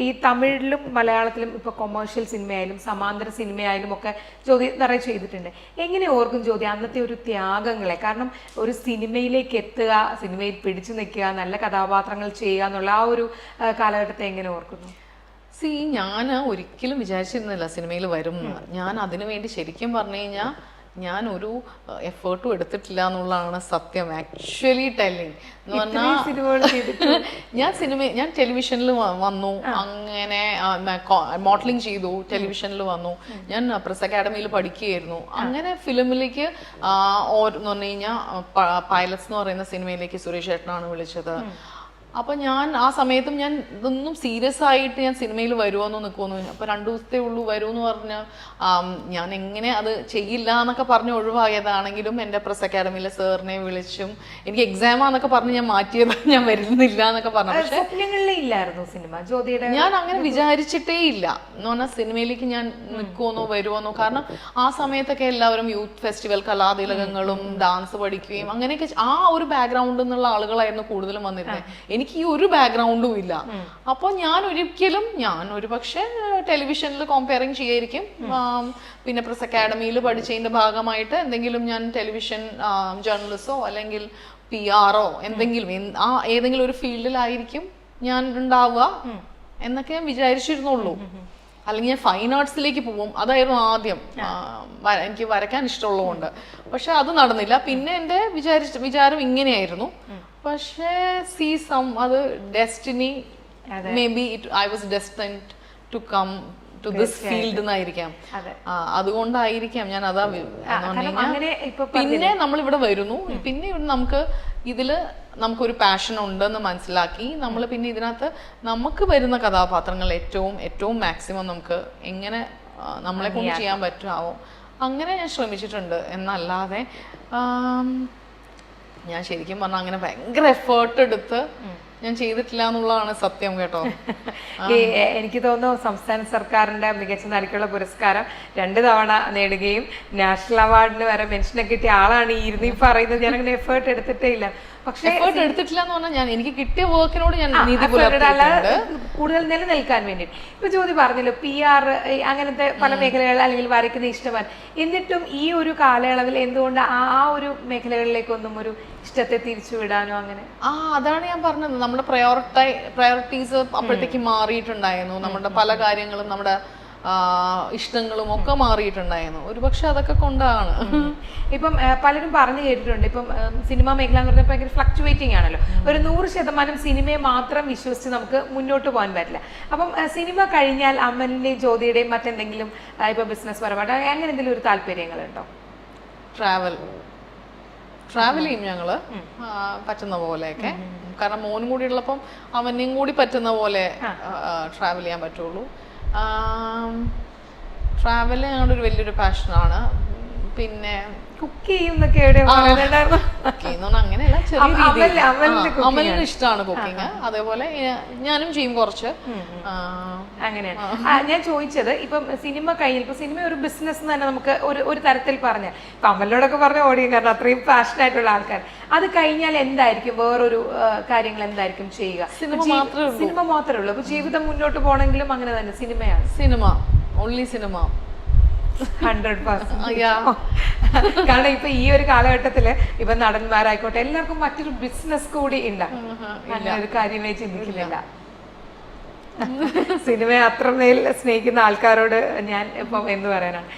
ഈ തമിഴിലും മലയാളത്തിലും ഇപ്പോൾ കൊമേഴ്ഷ്യൽ സിനിമയായാലും സമാന്തര സിനിമയായാലും ഒക്കെ ജ്യോതി നിറയെ ചെയ്തിട്ടുണ്ട്. എങ്ങനെ ഓർക്കും ജ്യോതി അന്നത്തെ ഒരു ത്യാഗങ്ങളെ? കാരണം ഒരു സിനിമയിലേക്ക് എത്തുക, സിനിമയിൽ പിടിച്ചു നിൽക്കുക, നല്ല കഥാപാത്രങ്ങൾ ചെയ്യുക എന്നുള്ള ആ ഒരു കാലഘട്ടത്തെ എങ്ങനെ ഓർക്കുന്നു? ഞാൻ ഒരിക്കലും വിചാരിച്ചിരുന്നില്ല സിനിമയിൽ വരും. ഞാൻ അതിനു വേണ്ടി ശരിക്കും പറഞ്ഞു കഴിഞ്ഞാൽ ഞാൻ ഒരു എഫേർട്ടും എടുത്തിട്ടില്ല എന്നുള്ളതാണ് സത്യം. ആക്ച്വലി ടെല്ലിങ് എന്ന് പറഞ്ഞാൽ ഞാൻ ടെലിവിഷനിൽ വന്നു, അങ്ങനെ മോഡലിംഗ് ചെയ്തു, ടെലിവിഷനിൽ വന്നു, ഞാൻ പ്രസ് അക്കാഡമിയിൽ പഠിക്കുകയായിരുന്നു. അങ്ങനെ ഫിലിമിലേക്ക് എന്ന് പറഞ്ഞു കഴിഞ്ഞാൽ പൈലറ്റ്സ് എന്ന് പറയുന്ന സിനിമയിലേക്ക് സുരേഷ് ചേട്ടനാണ് വിളിച്ചത്. അപ്പൊ ഞാൻ ആ സമയത്തും ഞാൻ ഇതൊന്നും സീരിയസ് ആയിട്ട് ഞാൻ സിനിമയിൽ വരുമോന്നോ നിൽക്കുമെന്ന്, അപ്പൊ 2 ദിവസത്തേ ഉള്ളൂ വരുമെന്ന് പറഞ്ഞാൽ ഞാൻ എങ്ങനെ അത് ചെയ്യില്ല എന്നൊക്കെ പറഞ്ഞ് ഒഴിവായതാണെങ്കിലും എൻ്റെ പ്രസ് അക്കാഡമിയിലെ സാറിനെ വിളിച്ചും എനിക്ക് എക്സാമാന്നൊക്കെ പറഞ്ഞ് ഞാൻ മാറ്റിയത്, ഞാൻ വരുന്നില്ല എന്നൊക്കെ പറഞ്ഞു. പക്ഷെ ഞാൻ അങ്ങനെ വിചാരിച്ചിട്ടേ ഇല്ല എന്ന് പറഞ്ഞാൽ സിനിമയിലേക്ക് ഞാൻ നിൽക്കുമെന്നോ വരുമോന്നോ. കാരണം ആ സമയത്തൊക്കെ എല്ലാവരും യൂത്ത് ഫെസ്റ്റിവൽ കലാതിലകങ്ങളും ഡാൻസ് പഠിക്കുകയും അങ്ങനെയൊക്കെ ആ ഒരു ബാക്ക്ഗ്രൗണ്ടിൽ നിന്നുള്ള ആളുകളായിരുന്നു കൂടുതലും വന്നിരുന്നത്. എനിക്ക് ഈ ഒരു ബാക്ക്ഗ്രൗണ്ടും ഇല്ല. അപ്പോൾ ഞാൻ ഒരു പക്ഷെ ടെലിവിഷനിൽ കോമ്പയറിങ് ചെയ്യായിരിക്കും. പിന്നെ പ്രസ് അക്കാഡമിയിൽ പഠിച്ചതിന്റെ ഭാഗമായിട്ട് എന്തെങ്കിലും ഞാൻ ടെലിവിഷൻ ജേർണലിസ്റ്റോ അല്ലെങ്കിൽ PR എന്തെങ്കിലും ഏതെങ്കിലും ഒരു ഫീൽഡിലായിരിക്കും ഞാൻ ഉണ്ടാവുക എന്നൊക്കെ ഞാൻ വിചാരിച്ചിരുന്നുള്ളൂ. അല്ലെങ്കിൽ ഞാൻ ഫൈൻ ആർട്സിലേക്ക് പോവും, അതായിരുന്നു ആദ്യം. എനിക്ക് വരയ്ക്കാൻ ഇഷ്ടമുള്ളതുകൊണ്ട്. പക്ഷെ അത് നടന്നില്ല. പിന്നെ എൻ്റെ വിചാരം ഇങ്ങനെയായിരുന്നു. പക്ഷേ അത് destiny, may be I was destined to come to this field എന്നായിരിക്കാം. അതുകൊണ്ടായിരിക്കാം ഞാൻ അതാ. പിന്നെ നമ്മളിവിടെ വരുന്നു, പിന്നെ നമുക്കൊരു പാഷൻ ഉണ്ടെന്ന് മനസ്സിലാക്കി നമ്മൾ പിന്നെ ഇതിനകത്ത് നമുക്ക് വരുന്ന കഥാപാത്രങ്ങൾ ഏറ്റവും മാക്സിമം നമുക്ക് എങ്ങനെ നമ്മളെ കൊണ്ട് ചെയ്യാൻ പറ്റുമോ അങ്ങനെ ഞാൻ ശ്രമിച്ചിട്ടുണ്ട്. എന്നല്ലാതെ ഞാൻ ശരിക്കും പറഞ്ഞാൽ അങ്ങനെ ഭയങ്കര എഫേർട്ട് എടുത്ത് ഞാൻ ചെയ്തിട്ടില്ല എന്നുള്ളതാണ് സത്യം കേട്ടോ. എനിക്ക് തോന്നുന്നു സംസ്ഥാന സർക്കാരിന്റെ മികച്ച നടിക്കുള്ള പുരസ്കാരം 2 തവണ നേടുകയും നാഷണൽ അവാർഡിന് വരെ മെൻഷനൊക്കെ കിട്ടിയ ആളാണ് ഈ പറയുന്നത്. ഞാൻ അങ്ങനെ എഫേർട്ട് എടുത്തിട്ടേ ഇല്ല. പക്ഷേ എഫേർട്ട് എടുത്തിട്ടില്ല എന്ന് പറഞ്ഞാൽ എനിക്ക് കിട്ടിയ വർക്കിനോട് ഞാൻ നീതി പുലർത്തിയിട്ടുണ്ട്, കൂടുതൽ നിലനിൽക്കാൻ വേണ്ടി. ഇപ്പൊ ജ്യോതി പറഞ്ഞല്ലോ PR അങ്ങനത്തെ പല മേഖലകൾ അല്ലെങ്കിൽ വരയ്ക്കുന്ന ഇഷ്ടമാണ്. എന്നിട്ടും ഈ ഒരു കാലയളവിൽ എന്തുകൊണ്ട് ആ ഒരു മേഖലകളിലേക്കൊന്നും ഒരു ഇഷ്ടത്തെ തിരിച്ചുവിടാനോ അങ്ങനെ? അതാണ് ഞാൻ പറഞ്ഞത്. നമ്മുടെ പ്രയോറിറ്റീസ് അപ്പോഴത്തേക്ക് മാറിയിട്ടുണ്ടായിരുന്നു. നമ്മുടെ പല കാര്യങ്ങളും നമ്മുടെ ഇഷ്ടങ്ങളും ഒക്കെ മാറിയിട്ടുണ്ടായിരുന്നു. ഒരുപക്ഷെ അതൊക്കെ കൊണ്ടാണ്. ഇപ്പം പലരും പറഞ്ഞു കേട്ടിട്ടുണ്ട്, ഇപ്പം സിനിമാ മേഖല എന്ന് പറഞ്ഞാൽ ഭയങ്കര ഫ്ലക്ച്വേറ്റിംഗ് ആണല്ലോ. ഒരു 100% സിനിമയെ മാത്രം വിശ്വസിച്ച് നമുക്ക് മുന്നോട്ട് പോകാൻ പറ്റില്ല. അപ്പം സിനിമ കഴിഞ്ഞാൽ അമലിന്റെയും ജ്യോതിയുടെയും മറ്റെന്തെങ്കിലും ഇപ്പൊ ബിസിനസ് പരമായിട്ട് അങ്ങനെ എന്തെങ്കിലും ഒരു താല്പര്യങ്ങളുണ്ടോ? ട്രാവൽ ചെയ്യും ഞങ്ങള് പറ്റുന്ന പോലെയൊക്കെ. കാരണം മോനും കൂടി ഉള്ളപ്പം അവനെയും കൂടി പറ്റുന്ന പോലെ ട്രാവൽ ചെയ്യാൻ പറ്റുള്ളൂ. ട്രാവൽ ഞങ്ങളുടെ ഒരു വലിയൊരു പാഷനാണ്. പിന്നെ കുക്ക് ചെയ്യുന്നൊക്കെ അങ്ങനെയല്ല, ചെറിയ രീതിയിൽ അമലിന് ഇഷ്ടമാണ് കുക്കിങ്. അതേപോലെ ഞാനും ചെയ്യും കുറച്ച്. അങ്ങനെയാണ് ഞാൻ ചോദിച്ചത്. ഇപ്പം സിനിമ കഴിഞ്ഞ ഇപ്പൊ സിനിമ ഒരു ബിസിനസ് തന്നെ നമുക്ക് ഒരു തരത്തിൽ പറഞ്ഞാൽ ഇപ്പൊ അമലിനോടൊക്കെ പറഞ്ഞ ഓടിയും, കാരണം അത്രയും പാഷനായിട്ടുള്ള ആൾക്കാർ. അത് കഴിഞ്ഞാൽ എന്തായിരിക്കും വേറൊരു കാര്യങ്ങൾ എന്തായിരിക്കും ചെയ്യുക? സിനിമ മാത്രമേ ഉള്ളൂ. അപ്പൊ ജീവിതം മുന്നോട്ട് പോകണമെങ്കിലും അങ്ങനെ തന്നെ സിനിമയാണ്. Only cinema 100%. കാരണം ഇപ്പൊ ഈ ഒരു കാലഘട്ടത്തില് ഇപ്പൊ നടന്മാരായിക്കോട്ടെ എല്ലാവർക്കും മറ്റൊരു ബിസിനസ് കൂടി ഉണ്ടാകും. അങ്ങനെ ഒരു കാര്യമേ ചിന്തിക്കുന്നില്ല. സിനിമയെ അത്രമേൽ സ്നേഹിക്കുന്ന ആൾക്കാരോട് ഞാൻ ഇപ്പം എന്ത് പറയാനാണ്.